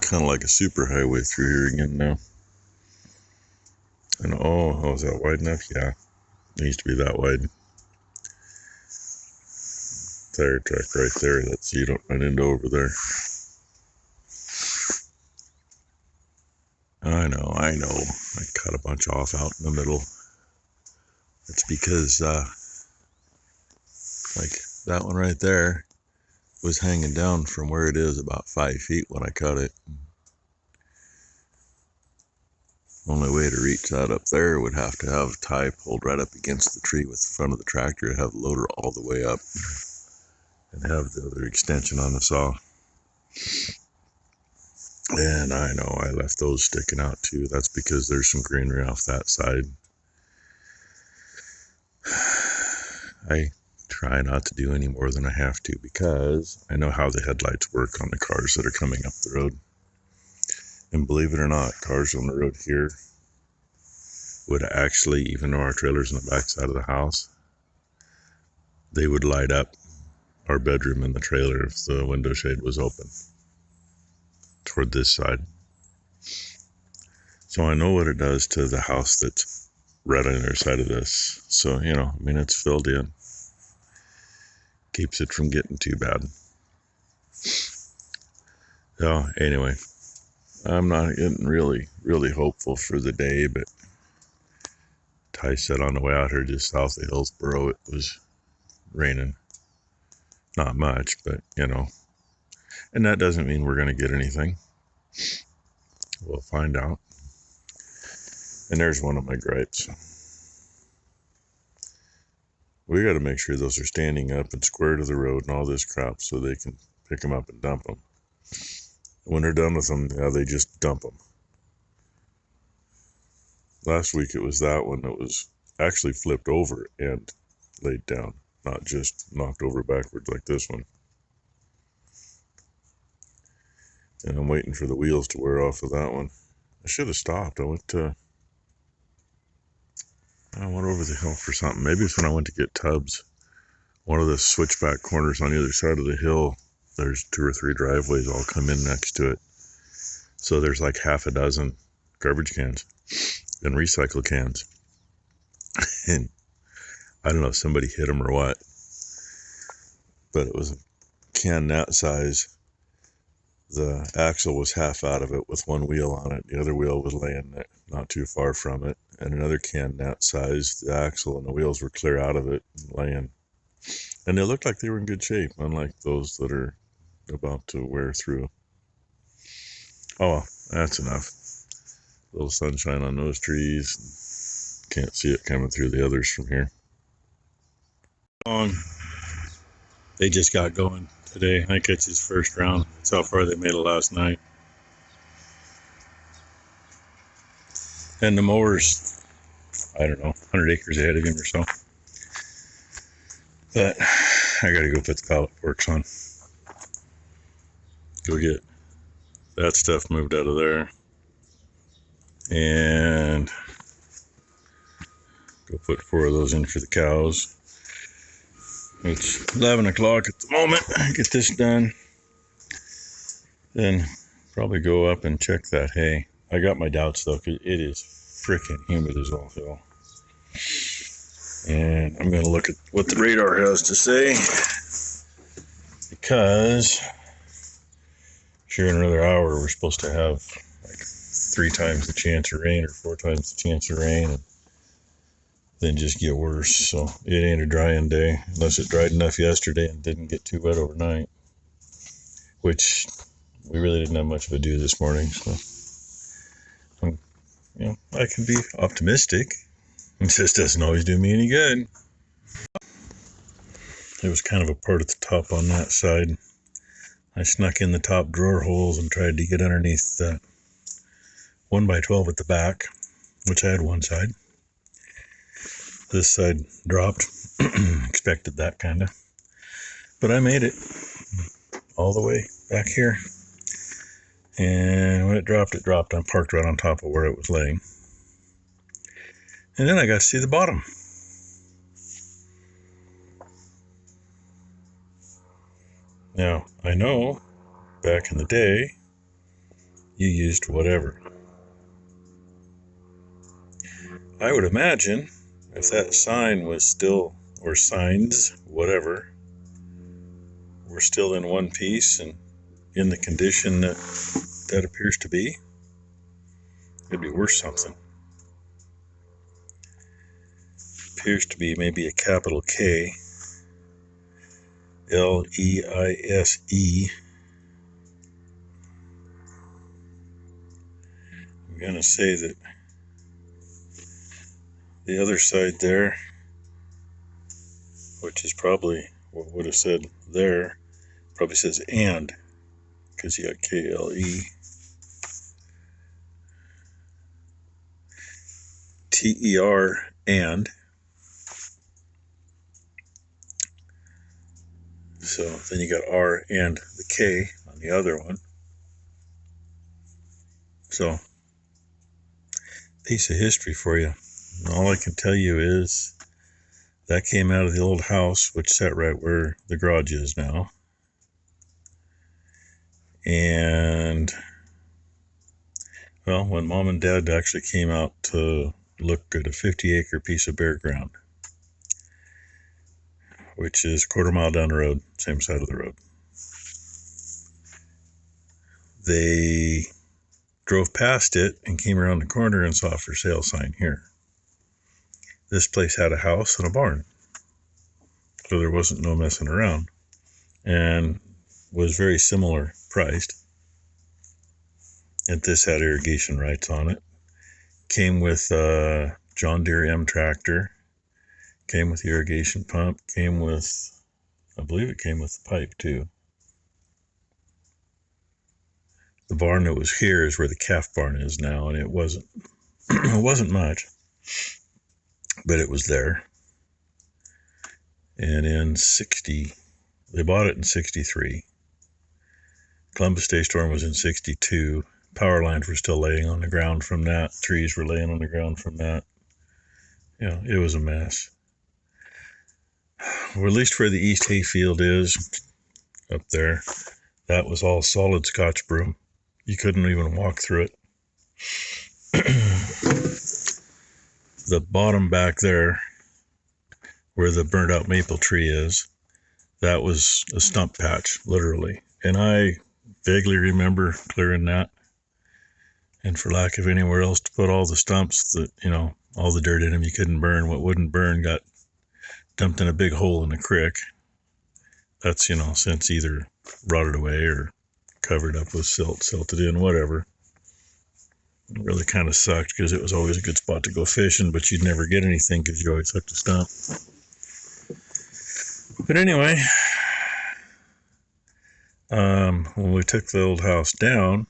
kind of like a super highway through here again now. And oh, is that wide enough? Yeah, it used to be that wide. Tire track right there, that's so you don't run into over there. I know. I cut a bunch off out in the middle. It's because, like that one right there was hanging down from where it is about 5 feet when I cut it. Only way to reach that up there would have to have a tie pulled right up against the tree with the front of the tractor, have the loader all the way up, and have the other extension on the saw. And I know I left those sticking out too. That's because there's some greenery off that side. I try not to do any more than I have to because I know how the headlights work on the cars that are coming up the road. And believe it or not, cars on the road here would actually, even though our trailer's on the back side of the house, they would light up our bedroom in the trailer if the window shade was open toward this side. So I know what it does to the house that's right on the other side of this. So, you know, I mean, it's filled in. Keeps it from getting too bad. So anyway, I'm not getting really hopeful for the day, but Ty said on the way out here just south of Hillsboro it was raining. Not much, but you know. And that doesn't mean we're going to get anything. We'll find out. And there's one of my gripes. We got to make sure those are standing up and square to the road and all this crap so they can pick them up and dump them. When they're done with them, yeah, they just dump them. Last week it was that one that was actually flipped over and laid down, not just knocked over backwards like this one. And I'm waiting for the wheels to wear off of that one. I should have stopped. I went over the hill for something. Maybe it's when I went to get tubs. One of the switchback corners on the other side of the hill, there's 2 or 3 driveways all come in next to it. So there's like half a dozen garbage cans and recycle cans. And I don't know if somebody hit them or what, but it was a can that size. The axle was half out of it with one wheel on it. The other wheel was laying not too far from it. And another can that size, the axle and the wheels were clear out of it and laying. And they looked like they were in good shape, unlike those that are about to wear through. Oh, well, that's enough. A little sunshine on those trees. Can't see it coming through the others from here. They just got going today. I think it's his first round. That's how far they made it last night. And the mower's, I don't know, 100 acres ahead of him or so. But I gotta go put the pallet forks on. Go get that stuff moved out of there. And go put 4 of those in for the cows. It's 11 o'clock at the moment. Get this done. Then probably go up and check that hay. I got my doubts though, because it is freaking humid as all hell. And I'm going to look at what the radar has to say. Because sure in another hour we're supposed to have like 3 times the chance of rain or 4 times the chance of rain. And then just get worse. So it ain't a drying day unless it dried enough yesterday and didn't get too wet overnight, which we really didn't have much of a do this morning. So I can be optimistic. It just doesn't always do me any good. It was kind of a part at the top on that side. I snuck in the top drawer holes and tried to get underneath that 1x12 at the back, which I had one side. This side dropped. Expected that kind of. But I made it all the way back here. And when it dropped, I parked right on top of where it was laying. And then I got to see the bottom. Now, I know back in the day, you used whatever. I would imagine if that sign was still, or signs, whatever, were still in one piece and in the condition that appears to be, it'd be worth something. Appears to be maybe a capital K, L-E-I-S-E. I'm going to say that the other side there, which is probably what would have said there, probably says and, because you got K-L-E. T-E-R and. So then you got R and the K on the other one. So, piece of history for you. And all I can tell you is that came out of the old house, which sat right where the garage is now. And, well, when Mom and Dad actually came out to look at a 50-acre piece of bare ground, which is a quarter mile down the road, same side of the road, they drove past it and came around the corner and saw a for sale sign here. This place had a house and a barn, so there wasn't no messing around, and was very similar priced. And this had irrigation rights on it. Came with a John Deere M tractor, came with the irrigation pump, came with, I believe it came with the pipe too. The barn that was here is where the calf barn is now, and it wasn't it wasn't much, but it was there. And in they bought it in 63. Columbus Day storm was in 62. Power lines were still laying on the ground from that. Trees were laying on the ground from that. You know, it was a mess. Well, at least where the East Hayfield is, up there, that was all solid Scotch broom. You couldn't even walk through it. The bottom back there, where the burnt out maple tree is, that was a stump patch, literally. And I vaguely remember clearing that. And for lack of anywhere else to put all the stumps that, you know, all the dirt in them you couldn't burn, what wouldn't burn got dumped in a big hole in the creek. That's, you know, since either rotted away or covered up with silt, silted in, whatever. It really kind of sucked because it was always a good spot to go fishing, but you'd never get anything because you always hooked a stump. But anyway, when we took the old house down,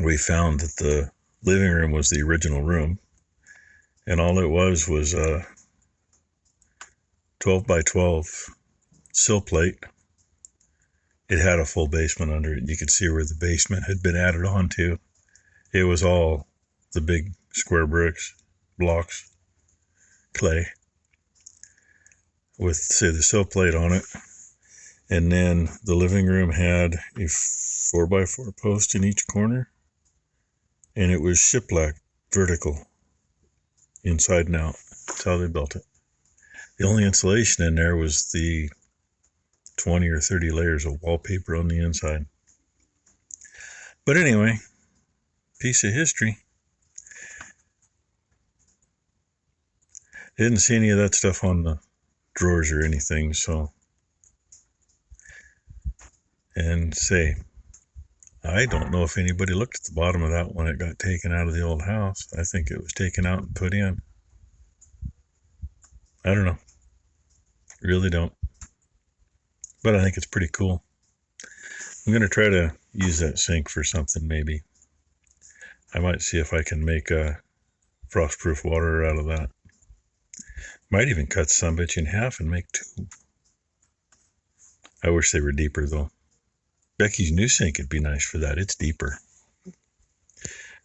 we found that the living room was the original room, and all it was a 12 by 12 sill plate. It had a full basement under it. You could see where the basement had been added on to. It was all the big square bricks, blocks, clay, with, say, the sill plate on it. And then the living room had a 4x4 post in each corner, and it was shiplap vertical, inside and out. That's how they built it. The only insulation in there was the 20 or 30 layers of wallpaper on the inside. But anyway, piece of history. Didn't see any of that stuff on the drawers or anything, so. And say, I don't know if anybody looked at the bottom of that when it got taken out of the old house. I think it was taken out and put in. I don't know. Really don't. But I think it's pretty cool. I'm going to try to use that sink for something, maybe. I might see if I can make a frost-proof water out of that. Might even cut some bitch in half and make two. I wish they were deeper, though. Becky's new sink would be nice for that. It's deeper.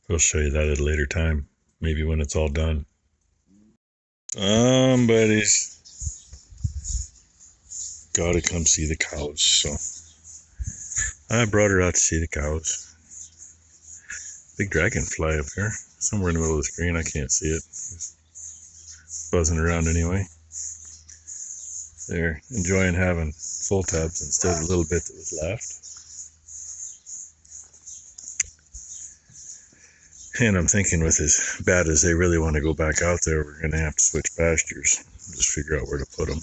We'll show you that at a later time. Maybe when it's all done. Buddies. Gotta come see the cows, so I brought her out to see the cows. Big dragonfly up here, somewhere in the middle of the screen. I can't see it. It's buzzing around anyway. They're enjoying having full tubs instead of a little bit that was left. And I'm thinking, with as bad as they really want to go back out there, we're going to have to switch pastures. Just figure out where to put them.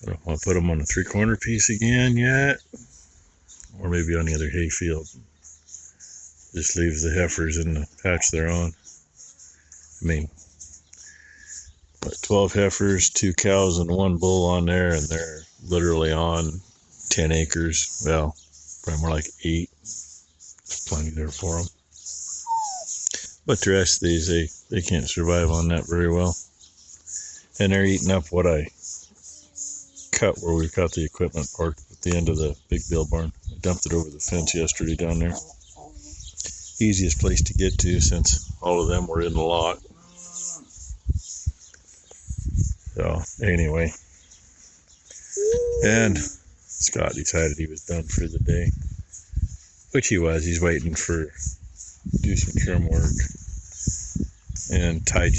I don't want to put them on a 3-corner piece again yet, or maybe on the other hay field. Just leave the heifers in the patch they're on. I mean, 12 heifers, 2 cows, and 1 bull on there, and they're literally on 10 acres. Well, probably more like 8. There's plenty there for them. But the rest of these, they can't survive on that very well. And they're eating up what I cut where we've got the equipment parked at the end of the big bale barn. I dumped it over the fence yesterday down there. Easiest place to get to since all of them were in the lot. So anyway, and Scott decided he was done for the day, which he was. He's waiting for do some trim work, and Ty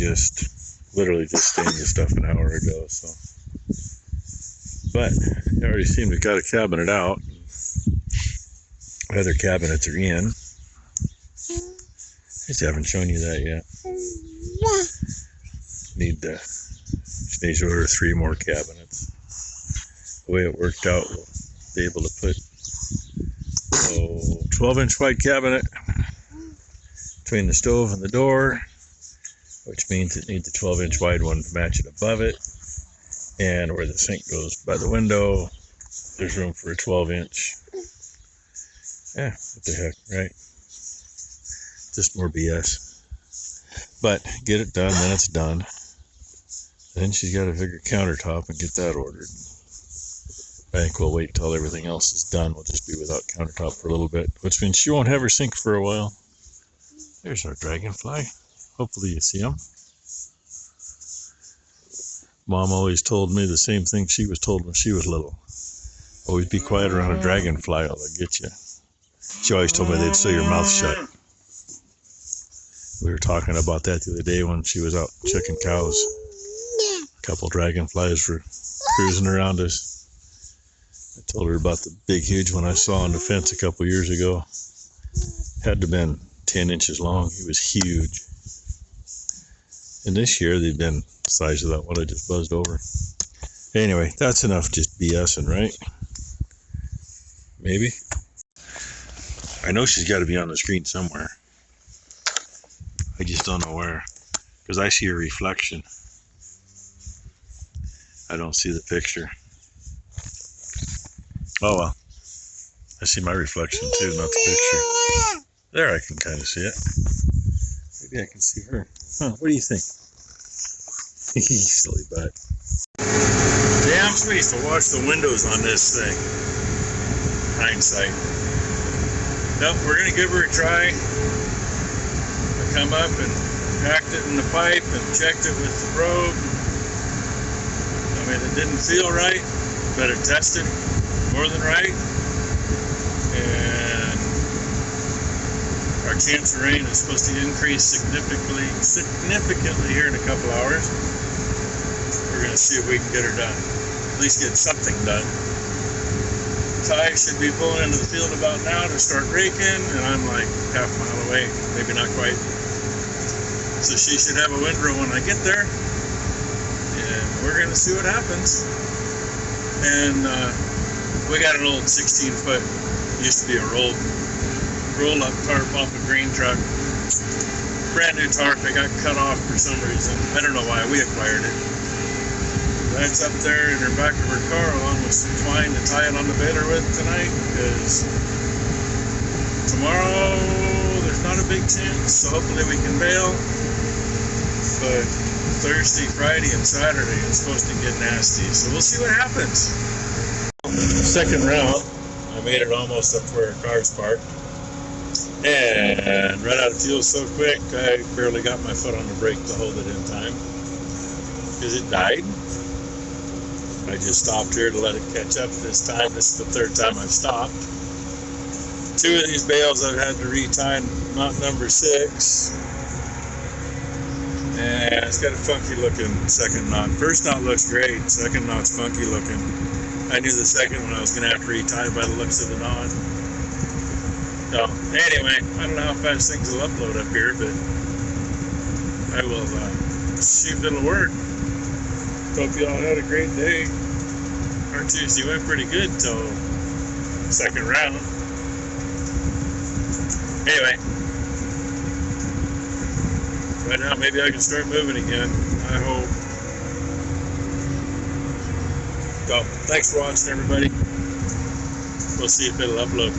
literally just stained the stuff an hour ago. So, but I already seem to have got a cabinet out. Other cabinets are in. I just haven't shown you that yet. Just needs to order 3 more cabinets. The way it worked out, we'll be able to put a 12-inch wide cabinet between the stove and the door, which means it needs a 12-inch wide one to match it above it. And where the sink goes by the window, there's room for a 12-inch. Yeah, what the heck, right? Just more BS. But get it done, then it's done. Then she's got to figure countertop and get that ordered. I think we'll wait till everything else is done. We'll just be without countertop for a little bit, which means she won't have her sink for a while. There's our dragonfly. Hopefully you see him. Mom always told me the same thing she was told when she was little. Always be quiet around a dragonfly or they'll get you. She always told me they'd sew your mouth shut. We were talking about that the other day when she was out checking cows. A couple dragonflies were cruising around us. I told her about the big, huge one I saw on the fence a couple years ago. Had to have been 10 inches long. He was huge. And this year they've been the size of that one I just buzzed over. Anyway, that's enough just BSing, right? Maybe. I know she's got to be on the screen somewhere. I just don't know where. Because I see her reflection. I don't see the picture. Oh well. I see my reflection too, not the picture. There, I can kind of see it. Maybe I can see her. Huh, what do you think? Silly butt. Damn sweet to watch the windows on this thing. Hindsight. Nope, we're going to give her a try. I come up and packed it in the pipe and checked it with the probe. I mean, it didn't feel right, but it tested more than right. And our chance of rain is supposed to increase significantly here in a couple hours. We're going to see if we can get her done. At least get something done. Ty should be pulling into the field about now to start raking, and I'm like half a mile away, maybe not quite. So she should have a windrow when I get there, and we're going to see what happens. And we got an old 16-foot, used to be a roll-up tarp off a green truck. Brand new tarp, it got cut off for some reason. I don't know why, we acquired it. That's up there in her back of her car along with some twine to tie it on the baler with tonight, because tomorrow there's not a big chance, so hopefully we can bail. But Thursday, Friday, and Saturday it's supposed to get nasty, so we'll see what happens. Second round, I made it almost up where her car's parked, and ran out of fuel so quick I barely got my foot on the brake to hold it in time, because it died. I just stopped here to let it catch up this time. This is the third time I've stopped. Two of these bales I've had to retie knot number 6. And it's got a funky looking second knot. First knot looks great, second knot's funky looking. I knew the second one I was going to have to retie by the looks of the knot. So anyway, I don't know how fast things will upload up here, but I will see if it'll work. Hope you all had a great day. Our Tuesday went pretty good till second round. Anyway, right now maybe I can start moving again. I hope. So thanks for watching, everybody. We'll see if it'll upload.